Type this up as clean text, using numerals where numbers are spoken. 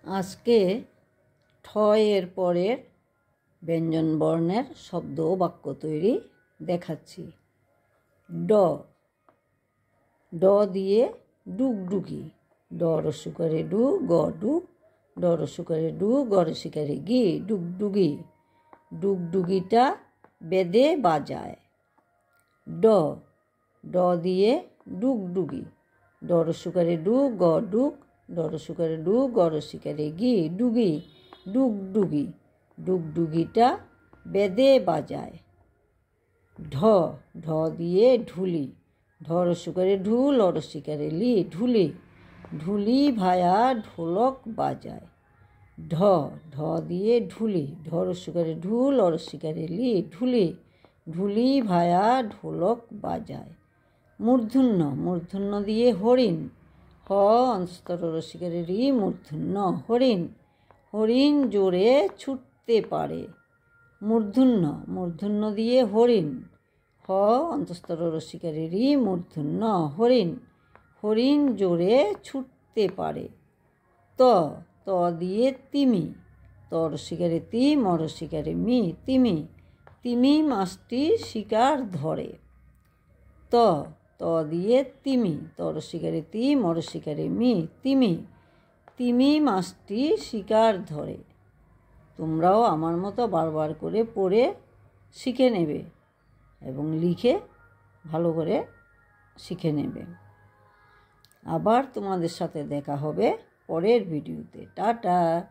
আজকে ঠ এর পরের ব্যঞ্জন বর্ণের শব্দ ও বাক্য তৈরি দেখাচ্ছি। ড, ড দিয়ে ডুগডুগি, ড রস্যকারে ডু, গ ডুগ, ড রস্যকারে ডু, গ রস্যকারে গি, ডুগডুগি, ডুগডুগিটা বেদে বাজায়। ড, ড দিয়ে ডুগডুগি, ড রস্যকারে ডু, গ ডুগ, ড রস্যকারে ডু, গ রস্যকারে গি, ডুগি, ডুগডুগি, ডুগডুগিটা বেদে বাজায়। ঢ, ঢ দিয়ে ঢুলি, ঢ রস্যকারে ঢু, ল রস্যকারে লি, ঢুলি, ঢুলি ভায়া ঢোলক বাজায়। ঢ, ঢ দিয়ে ঢুলি, ঢ রস্যকারে ঢু, ল রস্যকারে লি, ঢুলি, ঢুলি ভায়া ঢোলক বাজায়। মূর্ধন্য, মূর্ধন্য দিয়ে হরিণ, হ অন্তঃ রস্যকারে রি, মূর্ধন্য, হরিণ, হরিণ জোরে ছুটতে পারে। মূর্ধন্য, মূর্ধন্য দিয়ে হরিণ, হ অন্তঃ রস্যকারে রি, মূর্ধন্য, হরিণ, হরিণ জোরে ছুটতে পারে। ত, ত দিয়ে তিমি, ত রস্যকারে তি, ম রস্যকারে মি, তিমি, তিমি মাছটি শিকার ধরে। ত, ত দিয়ে তিমি, ত রস্যকারে তি, ম রস্যকারে মি, তিমি, তিমি মাছটি শিকার ধরে। তোমরাও আমার মতো বারবার করে পড়ে শিখে নেবে এবং লিখে ভালো করে শিখে নেবে। আবার তোমাদের সাথে দেখা হবে পরের ভিডিওতে। টাটা।